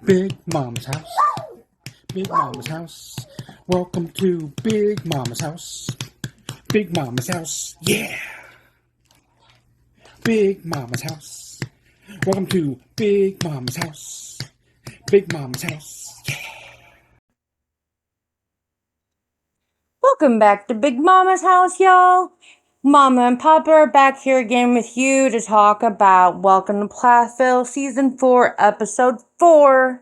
Big Mama's house. Big Mama's house. Welcome to Big Mama's house. Big Mama's house. Yeah. Big Mama's house. Welcome to Big Mama's house. Big Mama's house. Yeah. Welcome back to Big Mama's house, y'all. Mama and Papa are back here again with you to talk about Welcome to Plathville Season 4, Episode 4.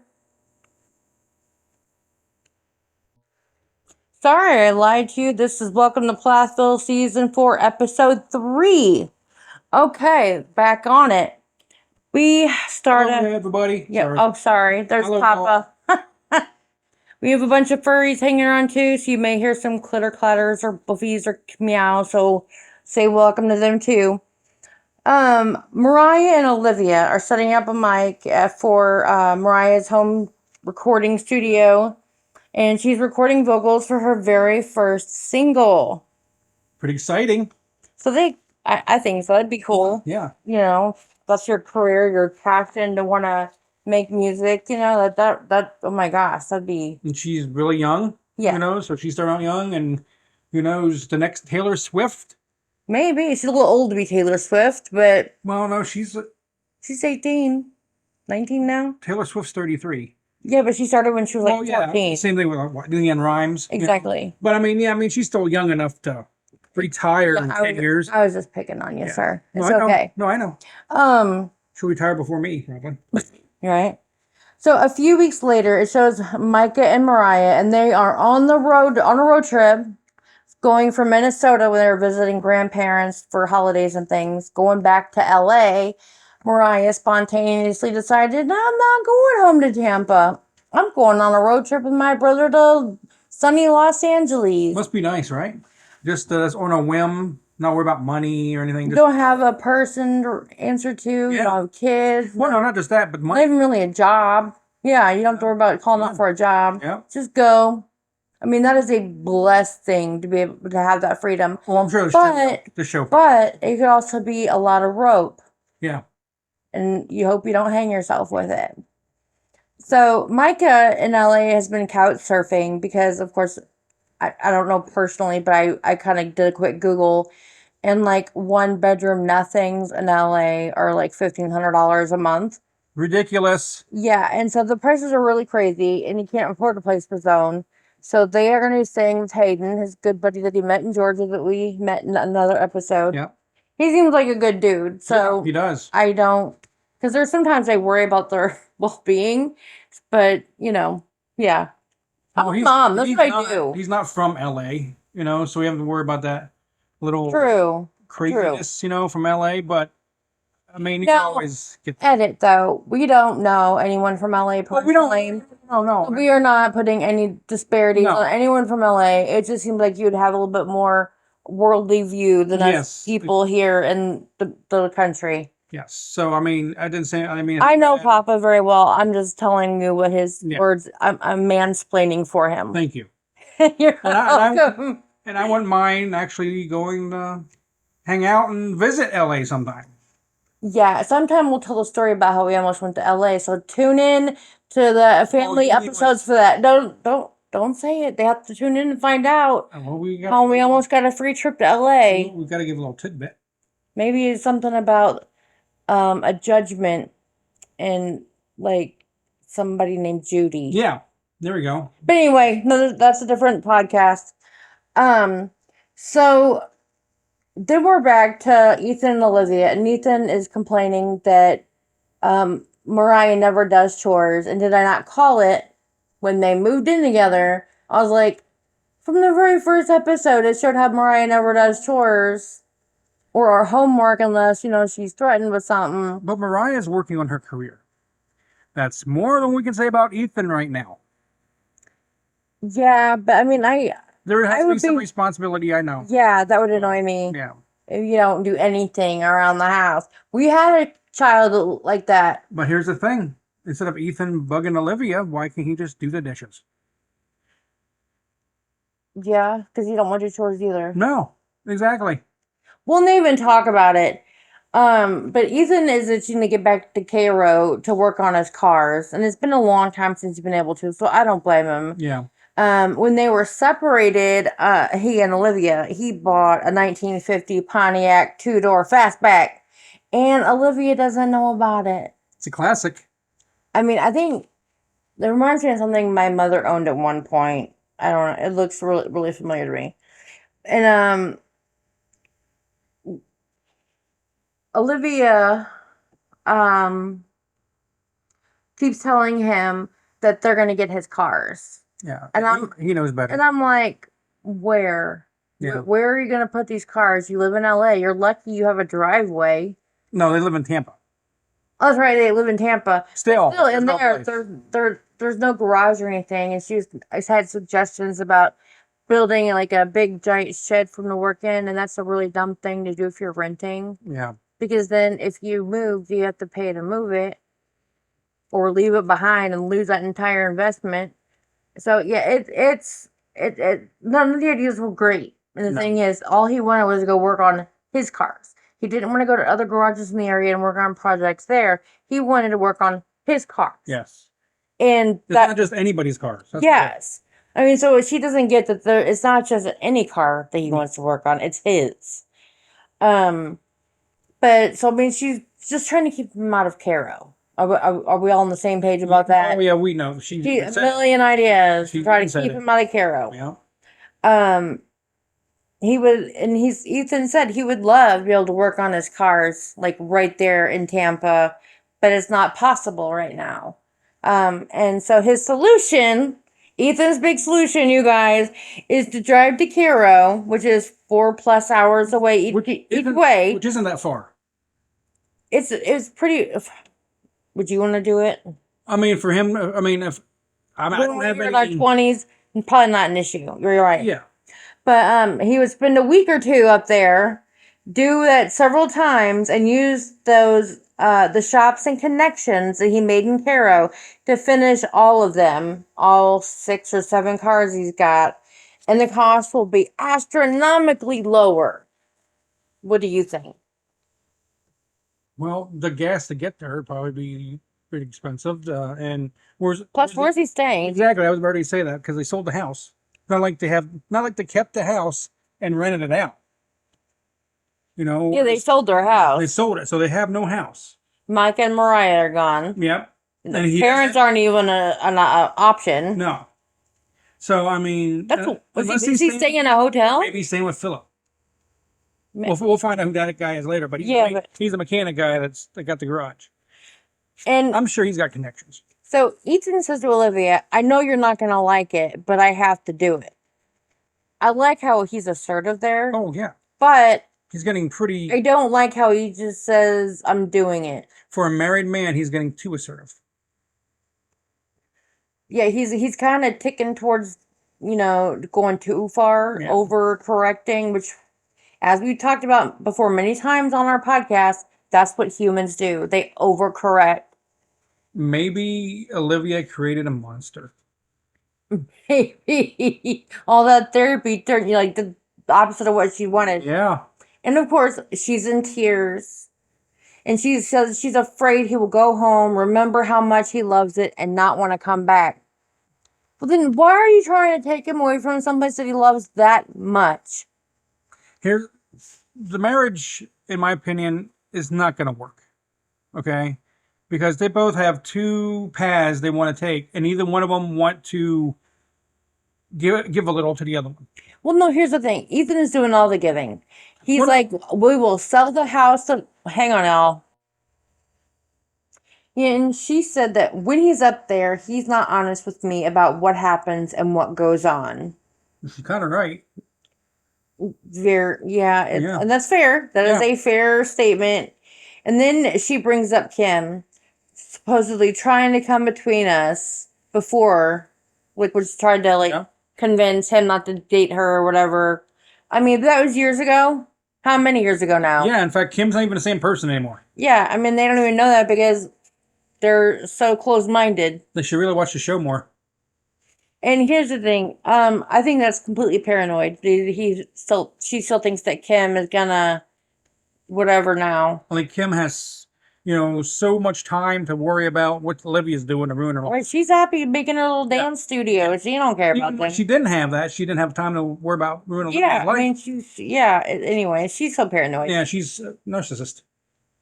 Sorry, I lied to you. This is Welcome to Plathville Season 4, Episode 3. Okay, back on it. We started... Hello, everybody. Yeah. Sorry. Oh, sorry. There's Hello, Papa. We have a bunch of furries hanging around too, so you may hear some clitter clatters or buffies or meow, so say welcome to them too. Mariah and Olivia are setting up a mic for Mariah's home recording studio, and she's recording vocals for her very first single. Pretty exciting. So I think so. That'd be cool. Yeah. You know, that's your career, your passion to want to make music. You know, that. Oh my gosh, that'd be. And she's really young. Yeah. So she started out young, and who knows, the next Taylor Swift? Maybe she's a little old to be Taylor Swift, but Well, no, she's 18, 19 now. Taylor Swift's 33. Yeah, but she started when she was like 14. Same thing with Leanne Rhymes. Exactly. You know? But I mean, she's still young enough to retire in 10 years. I was just picking on you, sir. It's no, okay. No, I know. She'll retire before me, Robin. Right. So a few weeks later, it shows Micah and Mariah, and they are on a road trip, going from Minnesota when they were visiting grandparents for holidays and things, going back to LA. Mariah spontaneously decided, no, I'm not going home to Tampa. I'm going on a road trip with my brother to sunny Los Angeles. Must be nice, right? Just on a whim, not worry about money or anything. You don't have a person to answer to. Yeah. You don't have kids. Well, no, not just that, but money. Not even really a job. Yeah, you don't have to worry about calling out for a job. Yeah. Just go. I mean, that is a blessed thing to be able to have that freedom. Well, I'm sure the show. But it could also be a lot of rope. Yeah. And you hope you don't hang yourself with it. So Micah in LA has been couch surfing because, of course, I don't know personally, but I kind of did a quick Google, and like one bedroom nothings in LA are like $1,500 a month. Ridiculous. Yeah, and so the prices are really crazy, and you can't afford a place of his own. So they are going to be staying with Hayden, his good buddy that he met in Georgia that we met in another episode. Yeah. He seems like a good dude. So yeah, he does. I don't, because there's sometimes I worry about their well-being, but you know, yeah. Well, Mom, that's what I do. He's not from LA, so we have to worry about that little craziness, from LA. But I mean, you can always get edit though. We don't know anyone from LA personally. Well, we don't. No. We are not putting any disparities on anyone from LA. It just seems like you'd have a little bit more worldly view than us people here in the country. Yes. So I mean, I didn't say. I know Papa very well. I'm just telling you what his words. I'm mansplaining for him. Thank you. You're welcome. And I wouldn't mind actually going to hang out and visit LA sometime. Yeah, sometime we'll tell a story about how we almost went to LA. So tune in to the family episodes for that. Don't say it. They have to tune in and find out how we almost got a free trip to LA. We've got to give a little tidbit. Maybe it's something about a judgment and like somebody named Judy. Yeah, there we go. But anyway, no, that's a different podcast. So then we're back to Ethan and Olivia, and Ethan is complaining that Mariah never does chores. And did I not call it when they moved in together? I was like, from the very first episode, it showed how Mariah never does chores or our homework unless, she's threatened with something. But Mariah's working on her career. That's more than we can say about Ethan right now. Yeah, but I mean, there has to be some responsibility, I know. Yeah, that would annoy me. Yeah. If you don't do anything around the house. We had a child like that. But here's the thing. Instead of Ethan bugging Olivia, why can't he just do the dishes? Yeah, because you don't want to do chores either. No, exactly. We'll not even talk about it. But Ethan is itching to get back to Cairo to work on his cars, and it's been a long time since he's been able to, so I don't blame him. Yeah. When they were separated, he and Olivia, he bought a 1950 Pontiac two-door fastback, and Olivia doesn't know about it. It's a classic. I mean, I think it reminds me of something my mother owned at one point. I don't know. It looks really, really familiar to me. And Olivia um keeps telling him that they're gonna get his cars. Yeah. And he knows better. And I'm like, where? Yeah. Where are you gonna put these cars? You live in LA. You're lucky you have a driveway. No, they live in Tampa. Oh, that's right. They live in Tampa. Still In no there, there's no garage or anything. And I had suggestions about building like a big giant shed from the work in, and that's a really dumb thing to do if you're renting. Yeah. Because then if you move, you have to pay to move it or leave it behind and lose that entire investment. So yeah, none of the ideas were great. And the thing is, all he wanted was to go work on his cars. He didn't want to go to other garages in the area and work on projects there. He wanted to work on his cars. Yes. And it's not just anybody's cars. That's yes. I mean, so she doesn't get that it's not just any car that he wants to work on, it's his. But so I mean, she's just trying to keep him out of Cairo. Are we all on the same page about that? Oh yeah, we know. She a million ideas to try to keep him out of Cairo. Yeah. Ethan said he would love to be able to work on his cars like right there in Tampa, but it's not possible right now. And so his solution, Ethan's big solution, you guys, is to drive to Cairo, which is 4+ hours away each way. Which isn't that far. It's pretty. Would you want to do it? I mean, for him, I mean, if I don't have any in our 20s, probably not an issue. You're right. Yeah. But he would spend a week or two up there, do that several times, and use those the shops and connections that he made in Cairo to finish all of them, all 6 or 7 cars he's got, and the cost will be astronomically lower. What do you think? Well, the gas to get there would probably be pretty expensive, and where's he staying? Exactly, I was about to say that because they sold the house. Not like they kept the house and rented it out. You know. Yeah, they sold their house. They sold it, so they have no house. Mike and Mariah are gone. Yep. And parents aren't even an option. No. So I mean, is he staying in a hotel? Maybe he's staying with Philip. We'll find out who that guy is later, but he's a mechanic guy that got the garage. And I'm sure he's got connections. So Ethan says to Olivia, I know you're not going to like it, but I have to do it. I like how he's assertive there. Oh, yeah. But he's getting pretty... I don't like how he just says, I'm doing it. For a married man, he's getting too assertive. Yeah, he's kind of ticking towards, going too far, overcorrecting, which, as we talked about before many times on our podcast, that's what humans do. They overcorrect. Maybe Olivia created a monster. Maybe. All that therapy turned like the opposite of what she wanted. Yeah. And of course, she's in tears. And she says she's afraid he will go home, remember how much he loves it, and not want to come back. Well, then why are you trying to take him away from someplace that he loves that much? The marriage, in my opinion, is not going to work. Okay? Because they both have 2 paths they want to take, and either one of them want to give a little to the other one. Well, no, here's the thing. Ethan is doing all the giving. He's like, we will sell the house. Hang on, Al. And she said that when he's up there, he's not honest with me about what happens and what goes on. She's kind of right. And that's fair. That is a fair statement. And then she brings up Kim, supposedly trying to come between us before, was trying to convince him not to date her or whatever. I mean, that was years ago. How many years ago now? Yeah, in fact, Kim's not even the same person anymore. Yeah, I mean, they don't even know that because they're so close-minded. They should really watch the show more. And here's the thing. I think that's completely paranoid. She still thinks that Kim is gonna whatever now. Only Kim has, so much time to worry about what Olivia's doing to ruin her life. Right, she's happy making her little Yeah. dance studio. She don't care Even about when them. she didn't have that, she didn't have time to worry about ruining Yeah, Olivia's I life. mean, anyway, she's so paranoid. Yeah, she's a narcissist.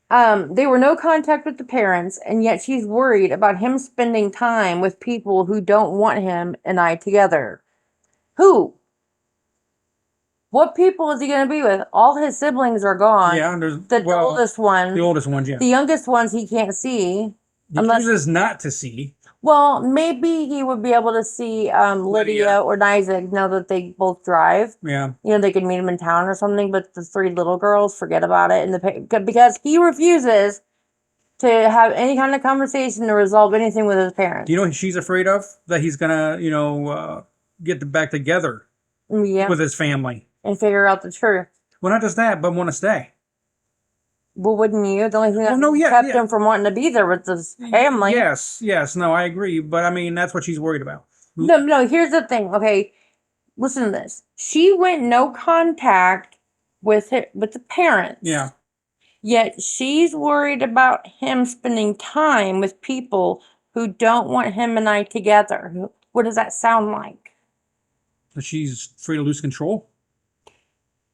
They were no contact with the parents, and yet she's worried about him spending time with people who don't want him and I together. Who? What people is he going to be with? All his siblings are gone. Yeah, The oldest one. The oldest ones, yeah. The youngest ones he can't see. He chooses not to see. Well, maybe he would be able to see Lydia or Isaac now that they both drive. Yeah. They could meet him in town or something, but the three little girls, forget about it. Because he refuses to have any kind of conversation to resolve anything with his parents. You know what she's afraid of? That he's going to, get back together with his family. And figure out the truth. Well, not just that, but want to stay. Well, wouldn't you? The only thing that kept him from wanting to be there with his family. Yes, no, I agree. But I mean, that's what she's worried about. No, here's the thing. Okay, listen to this. She went no contact with the parents. Yeah. Yet she's worried about him spending time with people who don't want him and I together. What does that sound like? That she's free to lose control?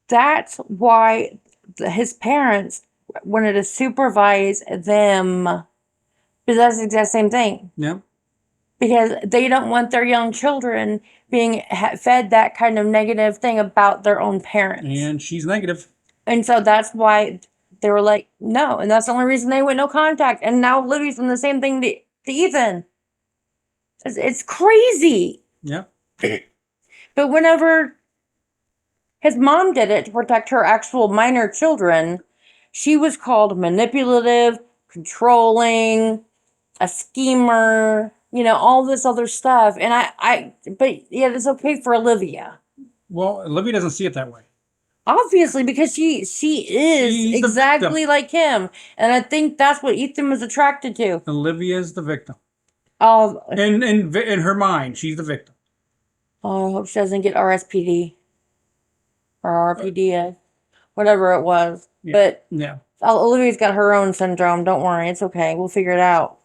That's why his parents wanted to supervise them. But that's the exact same thing. Yeah. Because they don't want their young children being fed that kind of negative thing about their own parents. And she's negative. And so that's why they were like, no. And that's the only reason they went no contact. And now Livy's doing the same thing to Ethan. It's crazy. Yeah. But whenever his mom did it to protect her actual minor children, she was called manipulative, controlling, a schemer, all this other stuff. And but yeah, it's okay for Olivia. Well, Olivia doesn't see it that way. Obviously, because she is She's exactly like him. And I think that's what Ethan was attracted to. Olivia's the victim. Oh, in her mind, she's the victim. Oh, I hope she doesn't get RSPD. Or RPD, whatever it was. Yeah. But yeah. Olivia's got her own syndrome. Don't worry. It's okay. We'll figure it out.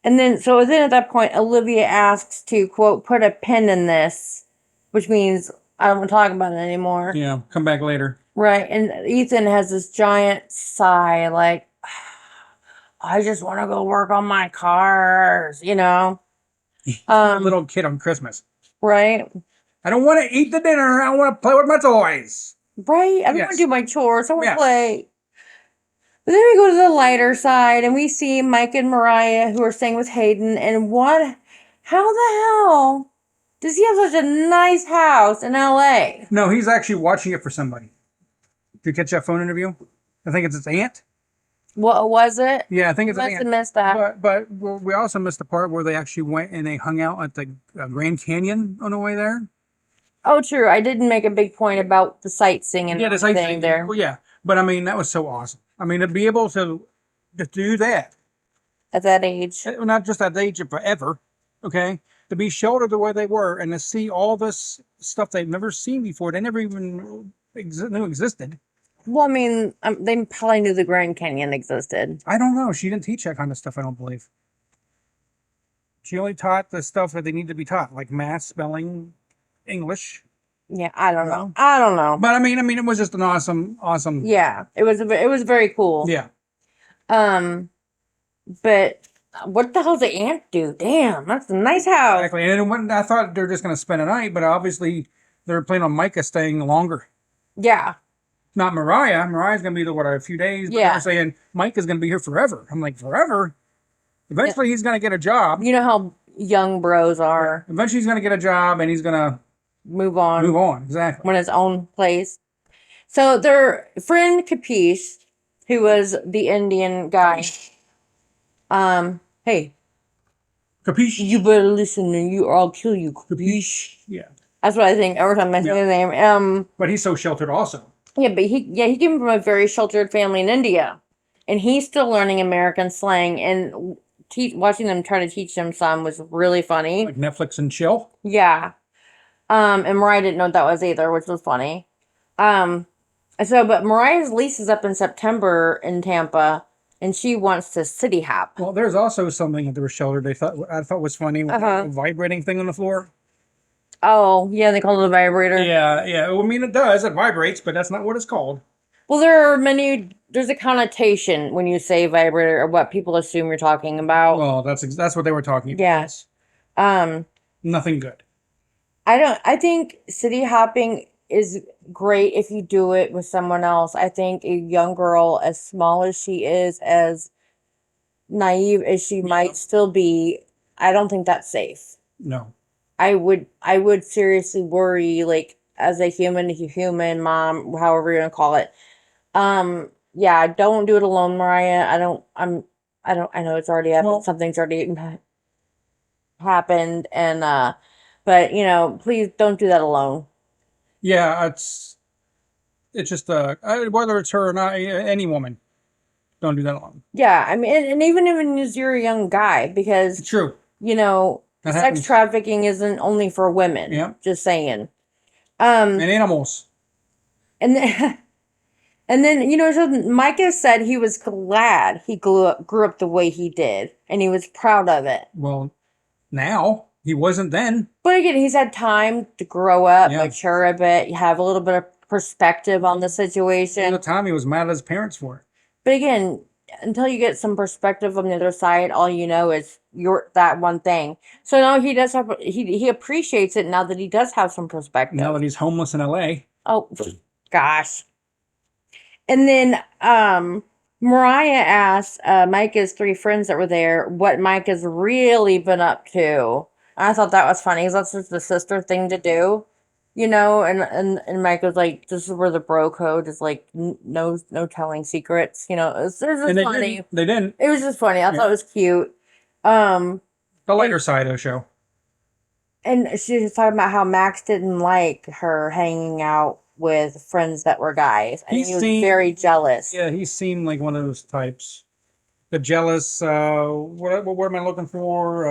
And then at that point, Olivia asks to, quote, put a pin in this, which means I don't want to talk about it anymore. Yeah, come back later. Right. And Ethan has this giant sigh, like, I just want to go work on my cars, He's a little kid on Christmas. Right. I don't want to eat the dinner. I want to play with my toys. Right. I don't want to do my chores. I want to play. But then we go to the lighter side and we see Mike and Mariah who are staying with Hayden. And how the hell does he have such a nice house in LA? No, he's actually watching it for somebody. Did you catch that phone interview? I think it's his aunt. What was it? Yeah, I think it's his aunt. Must have missed that. But we also missed the part where they actually went and they hung out at the Grand Canyon on the way there. Oh, true. I didn't make a big point about the sightseeing and the sightseeing there. Well, yeah, but I mean that was so awesome. I mean to be able to do that at that age, not just at that age, but forever. Okay, to be sheltered the way they were and to see all this stuff they've never seen before, they never even knew existed. Well, I mean, they probably knew the Grand Canyon existed. I don't know. She didn't teach that kind of stuff, I don't believe. She only taught the stuff that they need to be taught, like math, spelling, English. Yeah, I don't know. I don't know. But I mean, it was just an awesome. Yeah, it was very cool. Yeah. But what the hell does the aunt do? Damn, that's a nice house. Exactly. And I thought they were just going to spend a night, but obviously they're planning on Micah staying longer. Yeah. Not Mariah. Mariah's going to be there, a few days. But they're saying Micah's going to be here forever. I'm like, forever? Eventually he's going to get a job. You know how young bros are. Eventually he's going to get a job and he's going to move on. Exactly. Want his own place. So their friend Capiche, who was the Indian guy. Hey. Capiche. You better listen or I'll kill you. Capiche. Yeah. That's what I think every time I say his name. But he's so sheltered also. Yeah, but he came from a very sheltered family in India. And he's still learning American slang, and watching them try to teach him some was really funny. Like Netflix and chill? Yeah. And Mariah didn't know what that was either, which was funny. So, but Mariah's lease is up in September in Tampa, and she wants to city hop. Well, there's also something at the shelter I thought was funny, with Uh-huh. a vibrating thing on the floor. Oh, yeah, they call it a vibrator. Yeah, yeah. Well, I mean, it does. It vibrates, but that's not what it's called. Well, there's a connotation when you say vibrator or what people assume you're talking about. Well, that's what they were talking about. Yes. Um, Nothing good. I think city hopping is great if you do it with someone else. I think a young girl, as small as she is, as naive as she might still be, I don't think that's safe. No. I would seriously worry, like, as a human to human mom, however you're gonna call it. Yeah, don't do it alone, Mariah. I know it's already happened. Well, Something's already happened, and but please don't do that alone. yeah. It's just whether it's her or not, any woman, don't do that alone. Yeah, I mean, and even if you're a young guy, because It's true. That sex happens. trafficking isn't only for women. Yeah. Just saying. And animals. And then, and then so Micah said he was glad he grew up the way he did, and he was proud of it. Well, now he wasn't then. But again, he's had time to grow up, Yeah. mature a bit, have a little bit of perspective on the At situation. the time, he was mad at his parents for it. But again, until you get some perspective on the other side, all you know is that one thing. So now he does have he appreciates it now that he does have some perspective. Now that he's homeless in L.A. Oh gosh. And then Mariah asked Micah's three friends that were there what Micah's really been up to. I thought that was funny because that's just the sister thing to do, and Mike was like, this is where the bro code is like, no telling secrets, it's just And funny. They didn't. It was just funny. I thought it was cute. The lighter side of the show. And she was talking about how Max didn't like her hanging out with friends that were guys. And he was very jealous. Yeah, he seemed like one of those types. The jealous, what word am I looking for?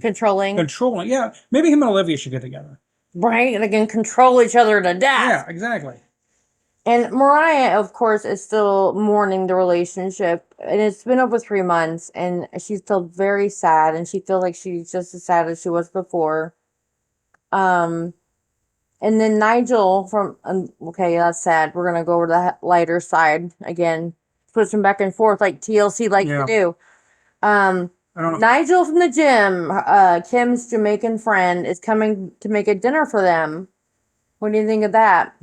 Controlling. Controlling, yeah. Maybe him and Olivia should get together. Right? And they can control each other to death. Yeah, exactly. And Mariah, of course, is still mourning the relationship. And it's been over 3 months. And she's still very sad. And she feels like she's just as sad as she was before. And then Nigel from, okay, that's sad. We're going to go over to the lighter side again. Switching back and forth like TLC likes to do. I don't know. Nigel from the gym, Kim's Jamaican friend, is coming to make a dinner for them. What do you think of that?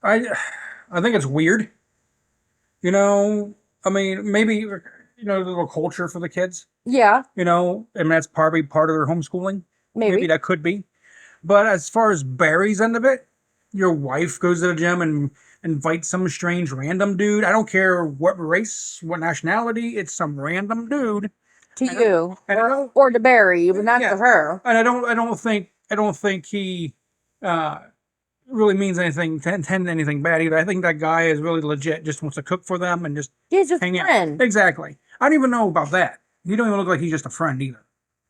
I think it's weird. I mean, maybe, a little culture for the kids. Yeah. And that's probably part of their homeschooling. Maybe that could be. But as far as Barry's end of it, your wife goes to the gym and invites some strange random dude. I don't care what race, what nationality, it's some random dude. To you. Or to Barry, but not to her. And I don't think he really means anything to intend anything bad either. I think that guy is really legit, just wants to cook for them and just he's just hang a friend. out. Exactly. I don't even know about that. He don't even look like he's just a friend either.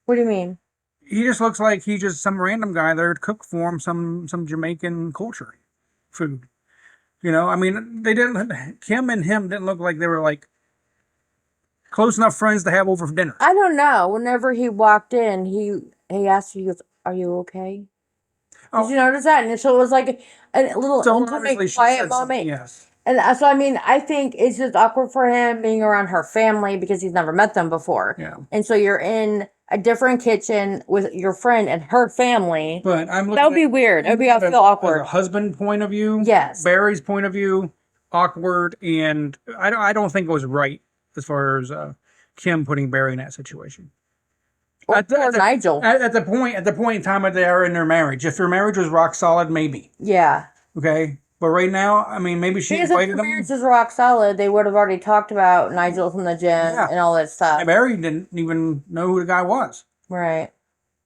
What do you mean? He just looks like he's just some random guy there to cook for him some Jamaican culture food. I mean, Kim and him didn't look like they were like close enough friends to have over for dinner. I don't know. Whenever he walked in, he asked you, he goes, "Are you okay?" Did you notice that? And so it was like a little intimate, quiet moment. Yes. And so, I mean, I think it's just awkward for him being around her family because he's never met them before. Yeah. And so you're in a different kitchen with your friend and her family. But I'm looking that would be weird. It would be, I feel awkward. As a husband point of view. Yes. Barry's point of view, awkward, and I don't think it was right as far as Kim putting Barry in that situation. Or Nigel. At the point in time that they are in their marriage. If their marriage was rock solid, maybe. Yeah. Okay. But right now, I mean, maybe she invited them. If their marriage is rock solid, they would have already talked about Nigel from the gym and all that stuff. And Barry didn't even know who the guy was. Right.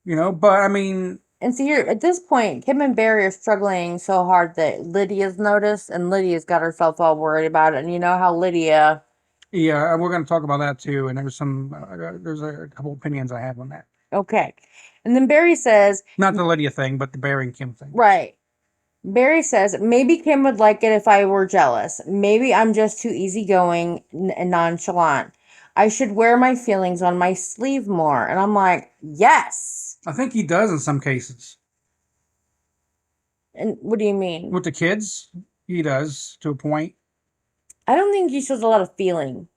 But I mean. And see, here at this point, Kim and Barry are struggling so hard that Lydia's noticed, and Lydia's got herself all worried about it. And you know how Lydia. Yeah, we're going to talk about that too. And there's a couple opinions I have on that. Okay. And then Barry says. Not the Lydia thing, but the Barry and Kim thing. Right. Barry says, maybe Kim would like it if I were jealous. Maybe I'm just too easygoing and nonchalant. I should wear my feelings on my sleeve more. And I'm like, yes. I think he does in some cases. And what do you mean? With the kids, he does to a point. I don't think he shows a lot of feeling,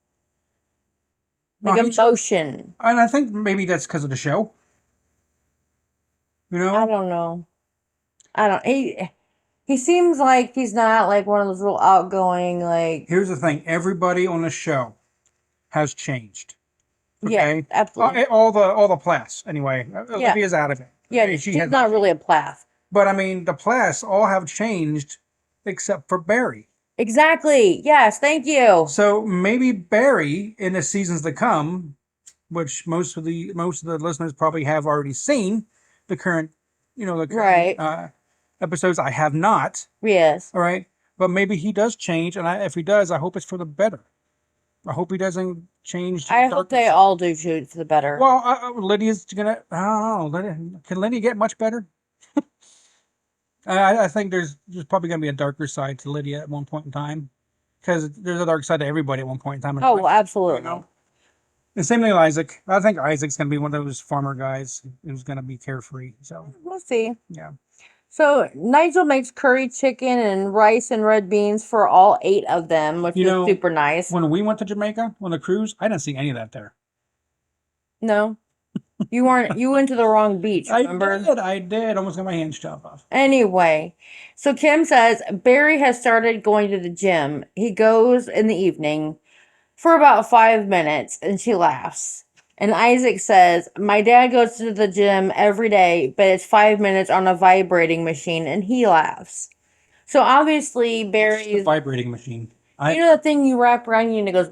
like emotion. And I think maybe that's because of the show. You I know? don't know. I don't. He seems like he's not like one of those real outgoing like. Here's the thing: everybody on the show has changed. Yeah, Okay, absolutely. all the Plaths anyway. Yeah. Olivia's out of it. Yeah, Okay, she's not really a Plath. But I mean, the Plaths all have changed except for Barry. Exactly. Yes. Thank you. So maybe Barry in the seasons to come, which most of the listeners probably have already seen, the current, the current Right. episodes. I have not. Yes. All right, but maybe he does change, and if he does, I hope it's for the better. I hope he doesn't change. I hope they all do shoot for the better. Well, Lydia's gonna. I don't know. Can Lydia get much better? I think there's probably gonna be a darker side to Lydia at one point in time, because there's a dark side to everybody at one point in time. Oh, well, absolutely. And same thing with Isaac. I think Isaac's gonna be one of those farmer guys who's gonna be carefree. So we'll see. yeah. So Nigel makes curry chicken and rice and red beans for all 8 of them, which is super nice. When we went to Jamaica on the cruise, I didn't see any of that there. No. You weren't. You went to the wrong beach, remember? I did. Almost got my hands chopped off. Anyway, so Kim says Barry has started going to the gym. He goes in the evening for about 5 minutes, and she laughs. And Isaac says, my dad goes to the gym every day, but it's 5 minutes on a vibrating machine, and he laughs. So obviously Barry's vibrating machine. You know the thing you wrap around you and it goes,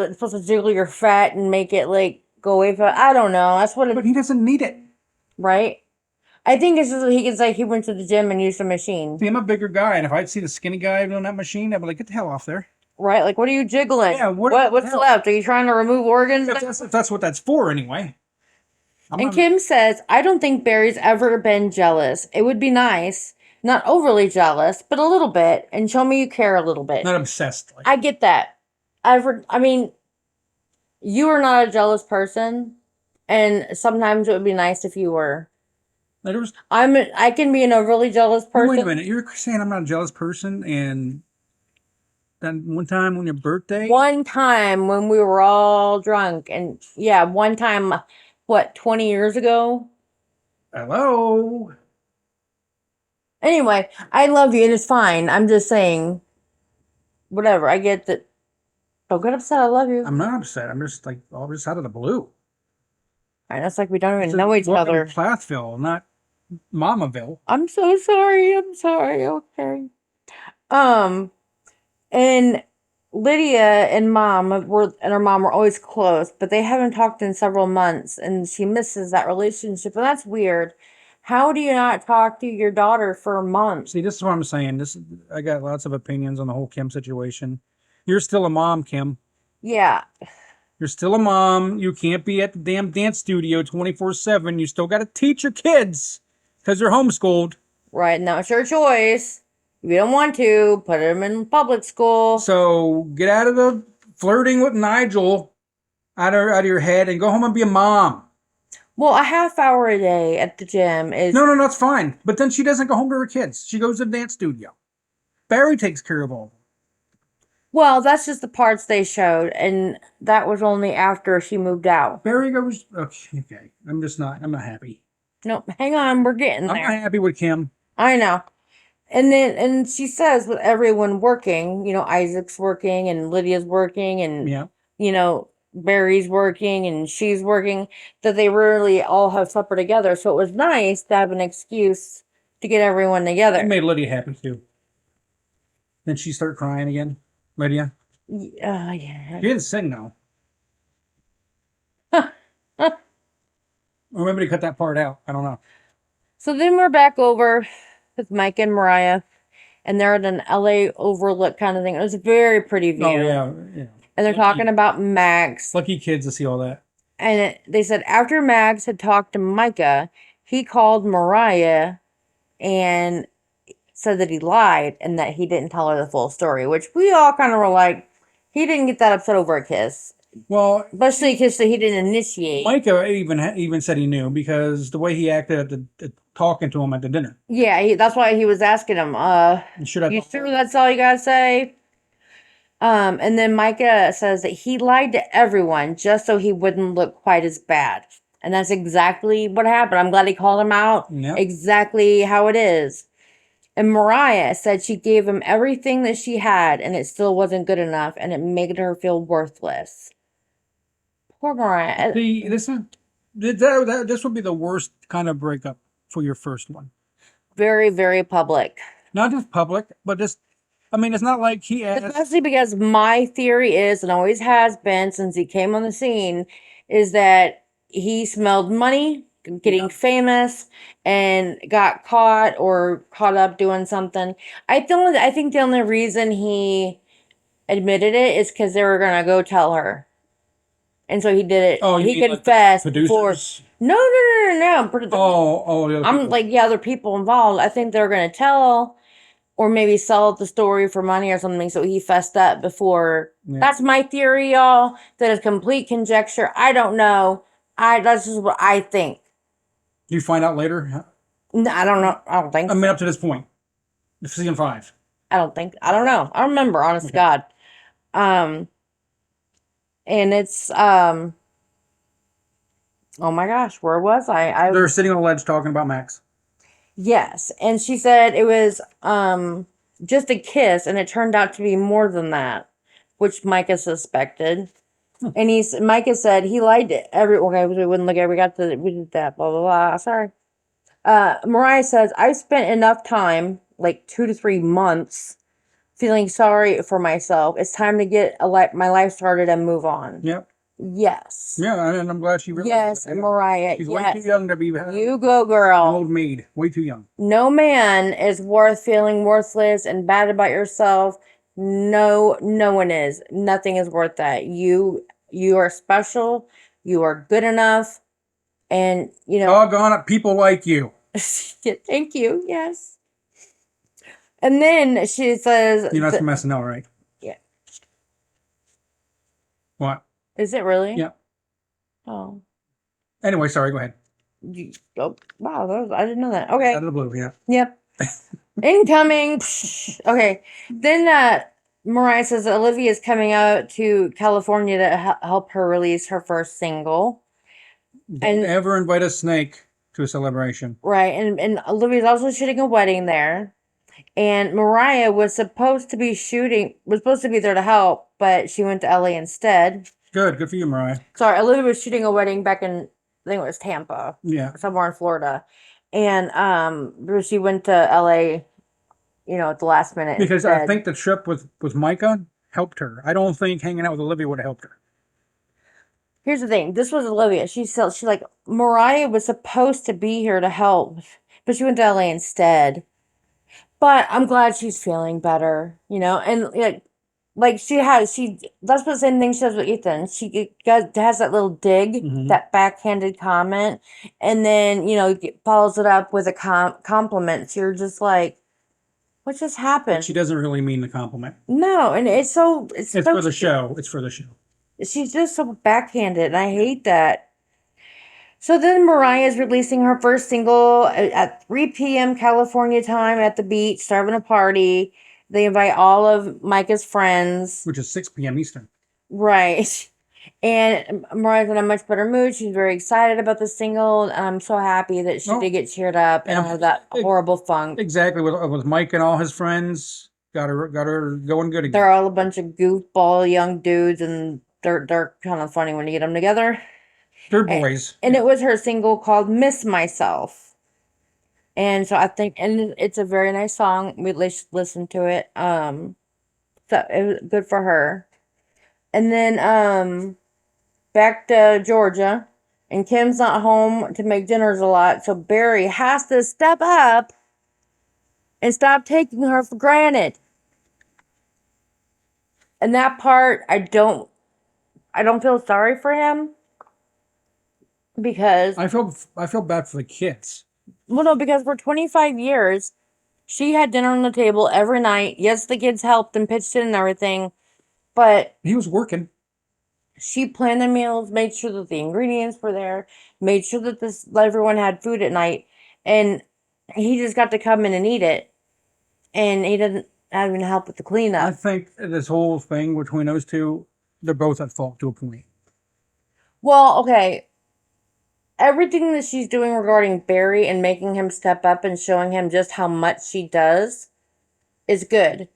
it's supposed to jiggle your fat and make it like go away from. I don't know. That's what. But he doesn't need it, right? I think it's just he can say he went to the gym and used the machine. See, I'm a bigger guy, and if I'd see the skinny guy on that machine, I'd be like, "Get the hell off there!" Right? Like, what are you jiggling? Yeah. What's left? Are you trying to remove organs? If that's what that's for, anyway. And Kim says, I don't think Barry's ever been jealous. It would be nice. Not overly jealous, but a little bit, and show me you care a little bit. Not obsessed. I get that. I mean, you are not a jealous person, and sometimes it would be nice if you were. I can be an overly jealous person. Wait a minute, you're saying I'm not a jealous person, and then one time on your birthday? One time when we were all drunk, and yeah, one time, 20 years ago? Hello? Anyway, I love you and it's fine. I'm just saying, whatever. I get that. Don't get upset. I love you. I'm not upset. I'm just like all just out of the blue. And it's like we don't even know each other. Plathville, not Mamaville. I'm so sorry. I'm sorry. Okay. And Lydia and her mom were always close, but they haven't talked in several months, and she misses that relationship, and that's weird. How do you not talk to your daughter for months? See, this is what I'm saying. I got lots of opinions on the whole Kim situation. You're still a mom, Kim. Yeah. You're still a mom. You can't be at the damn dance studio 24/7. You still got to teach your kids because they're homeschooled. Right, and that's your choice. If you don't want to, put them in public school. So get out of the flirting with Nigel out of your head and go home and be a mom. Well, a half hour a day at the gym is... No, that's fine. But then she doesn't go home to her kids. She goes to the dance studio. Barry takes care of all of them. Well, that's just the parts they showed, and that was only after she moved out. Barry goes... Okay. I'm not happy. No, hang on. We're getting there. I'm not happy with Kim. I know. And she says with everyone working, Isaac's working, and Lydia's working, and, Barry's working and she's working, that they rarely all have supper together. So it was nice to have an excuse to get everyone together. It made Lydia happy too. Then she started crying again. Lydia? Yeah. She didn't sing though. Or maybe they cut that part out. I don't know. So then we're back over with Mike and Mariah, and they're at an LA overlook kind of thing. It was a very pretty view. Oh, yeah. And they're talking about Max. Lucky kids to see all that. And they said after Max had talked to Micah, he called Mariah and said that he lied and that he didn't tell her the full story, which we all kind of were like, he didn't get that upset over a kiss. Well, Especially a kiss that he didn't initiate. Micah even said he knew because the way he acted at talking to him at the dinner. Yeah, that's why he was asking him, Should I? you sure that's all you gotta say? And then Micah says that he lied to everyone just so he wouldn't look quite as bad. And that's exactly what happened. I'm glad he called him out. Yep. Exactly how it is. And Mariah said she gave him everything that she had and it still wasn't good enough and it made her feel worthless. Poor Mariah. See, this would be the worst kind of breakup for your first one. Very, very public. Not just public, but just, I mean, it's not like he asked. Especially because my theory is, and always has been since he came on the scene, is that he smelled money, getting famous, and got caught or caught up doing something. I think the only reason he admitted it is because they were gonna go tell her, and so he did it. Oh, you he mean like the confessed for producers? no. Oh, the other I'm people. like the other people involved. I think they're gonna tell or maybe sell the story for money or something. So he fessed up before. Yeah. That's my theory, y'all. That is complete conjecture. I don't know. That's just what I think. You find out later. I don't know. I don't think. I mean, So. up to this point, season 5. I don't think. I don't know. I don't remember. Honest to God. And it's Oh my gosh, where was I? They're sitting on a ledge talking about Max. Yes, and she said it was just a kiss, and it turned out to be more than that, which Micah suspected. And Micah said he lied to okay, we wouldn't look at we did that, blah blah blah. Sorry. Mariah says, I've spent enough time, like 2 to 3 months, feeling sorry for myself. It's time to get my life started and move on. Yep. Yes. Yeah, and I'm glad she realized Yes, that. Mariah. She's yes. way too young to be You go, an girl. old maid. Way too young. No man is worth feeling worthless and bad about yourself. No one is. Nothing is worth that. You are special. You are good enough. And Doggone it, people like you. Thank you. Yes. And then she says, You know that's from SNL, right? Yeah. What? Is it really? Yeah. Oh. Anyway, sorry, go ahead. Oh, wow, I didn't know that. Okay. Out of the blue, yeah. Yep. Incoming. Okay. Then Mariah says that Olivia is coming out to California to help her release her first single. Don't ever invite a snake to a celebration. Right. And Olivia's also shooting a wedding there. And Mariah was supposed to be there to help, but she went to LA instead. Good for you, Mariah. Sorry, Olivia was shooting a wedding back in, I think it was Tampa. Yeah. Somewhere in Florida. And she went to LA, at the last minute. Because instead. I think the trip with Micah helped her. I don't think hanging out with Olivia would have helped her. Here's the thing. This was Olivia. She's like, Mariah was supposed to be here to help, but she went to LA instead. But I'm glad she's feeling better, and like that's the same thing she does with Ethan. She has that little dig, that backhanded comment, and then follows it up with a compliment. So you're just like, what just happened? But she doesn't really mean the compliment. No, and it's so for the show. It's for the show. She's just so backhanded, and I hate that. So then Mariah is releasing her first single at 3 p.m. California time at the beach, starting a party. They invite all of Micah's friends. Which is 6 p.m. Eastern. Right. And Mariah's in a much better mood. She's very excited about the single. And I'm so happy that she did get cheered up and out of that horrible funk. Exactly. With Mike and all his friends. Got her going good again. They're all a bunch of goofball young dudes, and they're kind of funny when you get them together. They're boys. And it was her single called Miss Myself. And so I think, and it's a very nice song. We listened to it. So it was good for her. And then back to Georgia. And Kim's not home to make dinners a lot. So Barry has to step up and stop taking her for granted. And that part, I don't feel sorry for him. Because I feel bad for the kids. Well, no, because for 25 years, she had dinner on the table every night. Yes, the kids helped and pitched in and everything, but He was working. she planned the meals, made sure that the ingredients were there, made sure that everyone had food at night, and he just got to come in and eat it, and he didn't even help with the I cleanup. think this whole thing between those two, they're both at fault to a point. Well, okay, everything that she's doing regarding Barry and making him step up and showing him just how much she does is good.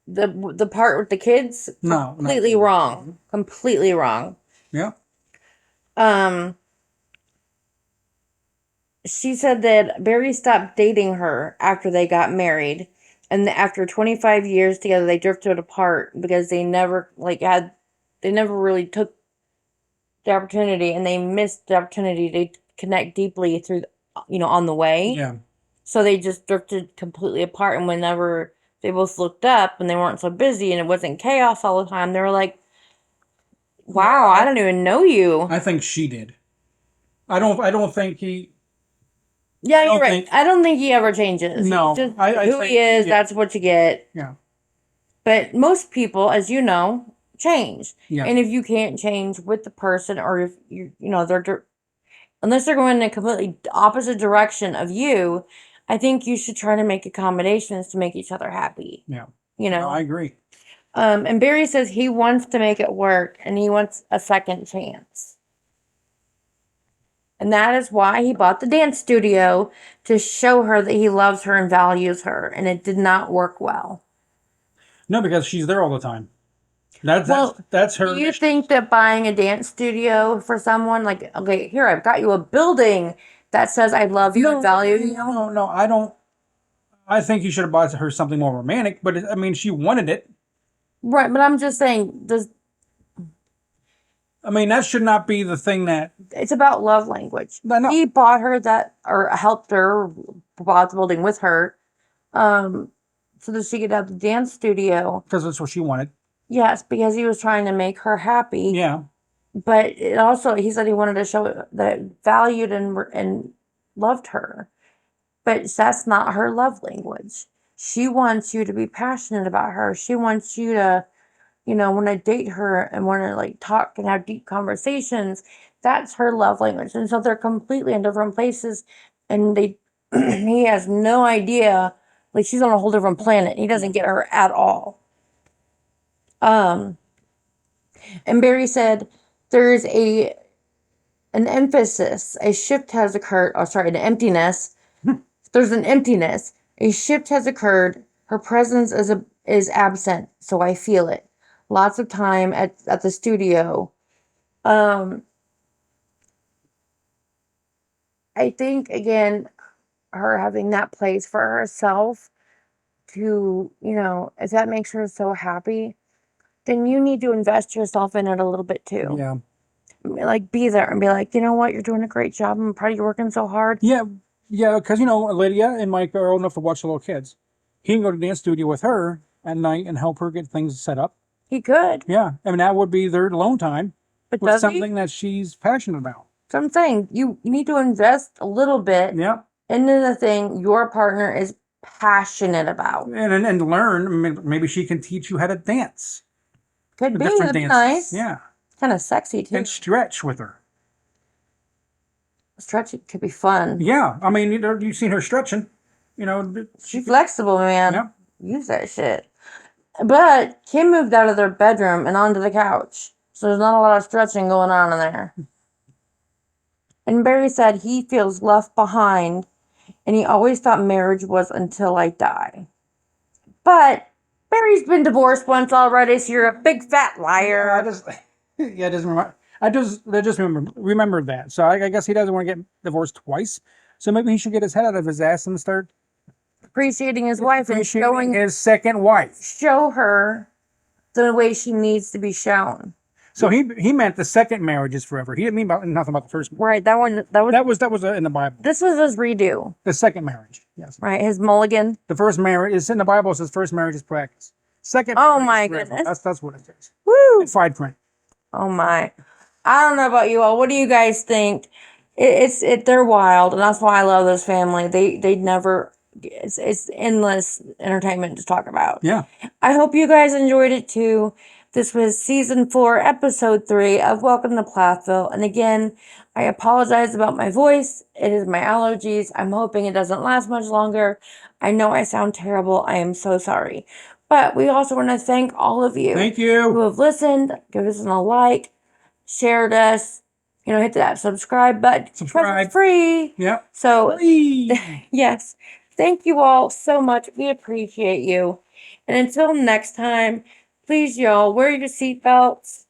The part with the kids, No, completely wrong. Completely wrong. Yeah. Um, she said that Barry stopped dating her after they got married, and after 25 years together, they drifted apart because they never they never really took the opportunity, and they missed the opportunity to connect deeply through, on the way. Yeah. So they just drifted completely apart, and whenever they both looked up and they weren't so busy and it wasn't chaos all the time, they were like, wow, I don't even know you. I think she did. I don't think he. Yeah, don't you're right. think- I don't think he ever changes. No, He's just I who think- he is, yeah. that's what you get. Yeah. But most people, as you know, change. Yeah. And if you can't change with the person, or if they're unless they're going in a completely opposite direction of you, I think you should try to make accommodations to make each other happy. Yeah. You know. No, I agree. And Barry says he wants to make it work and he wants a second chance. And that is why he bought the dance studio, to show her that he loves her and values her. And it did not work well. No, because she's there all the time. That's her. Do you think that buying a dance studio for someone, like, okay, here, I've got you a building that says I love you and value you? No, I don't. I think you should have bought her something more romantic, but I mean, she wanted it. Right, but I'm just saying, I mean, that should not be the thing that. it's about love language. No. He bought her that, or helped her, bought the building with her, so that she could have the dance studio. Because that's what she wanted. Yes, because he was trying to make her happy. Yeah. But it also, he said he wanted to show that it valued and loved her. But that's not her love language. She wants you to be passionate about her. She wants you to, want to date her and want to like talk and have deep conversations. That's her love language. And so they're completely in different places. And he has no idea. Like, she's on a whole different planet. He doesn't get her at all. And Barry said there's an emphasis, a shift has occurred. Oh, sorry, an emptiness. There's an emptiness. A shift has occurred. Her presence is absent, so I feel it. Lots of time at the studio. I think, again, her having that place for herself to, if that makes her so happy, then you need to invest yourself in it a little bit too. Yeah. Like, be there and be like, you know what, you're doing a great job. I'm proud of you working so hard. Yeah, because Lydia and Mike are old enough to watch the little kids. He can go to the dance studio with her at night and help her get things set up. He could. Yeah, I mean that would be their alone time But with does something that she's passionate about. So I'm saying you need to invest a little bit Yeah, into the thing your partner is passionate about. and learn. I mean, maybe she can teach you how to dance. Could be. Different That'd be dances. nice. Yeah, Kind of sexy too. and stretch with her. Stretching could be fun. Yeah, I mean you've seen her stretching. She's flexible, man. Yeah. Use that shit. But Kim moved out of their bedroom and onto the couch. So there's not a lot of stretching going on in there. And Barry said he feels left behind and he always thought marriage was until I die. But Barry's been divorced once already, so you're a big fat liar. I just remember that. So I guess he doesn't want to get divorced twice. So maybe he should get his head out of his ass and start Appreciating his wife and showing his second wife. show her the way she needs to be shown. So he meant the second marriage is forever. He didn't mean nothing about the first. Right, that Was in the Bible. this was his redo. The second marriage, yes. Right, his mulligan. The first marriage is in the Bible. It says first marriage is practice. Second. Oh marriage my is forever. goodness. That's what it says. Woo! In fine print. Oh my. I don't know about you all. What do you guys think? They're wild, and that's why I love this family. They never. It's endless entertainment to talk about. Yeah. I hope you guys enjoyed it too. This was season 4, episode 3 of Welcome to Plathville. And again, I apologize about my voice. It is my allergies. I'm hoping it doesn't last much longer. I know I sound terrible. I am so sorry. But we also want to thank all of you Thank who you. have listened, give us a like, shared us, hit that subscribe button. Because Subscribe. it's free. Yep. So, Free. yes. Thank you all so much. We appreciate you. And until next time, please, y'all, wear your seatbelts.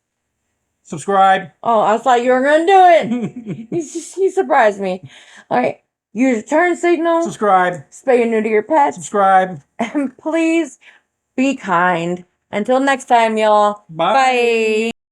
Subscribe. Oh, I thought you were going to do it. You surprised me. All right. Use your turn signal. Subscribe. Spay and neuter your pets. Subscribe. And please be kind. Until next time, y'all. Bye. Bye.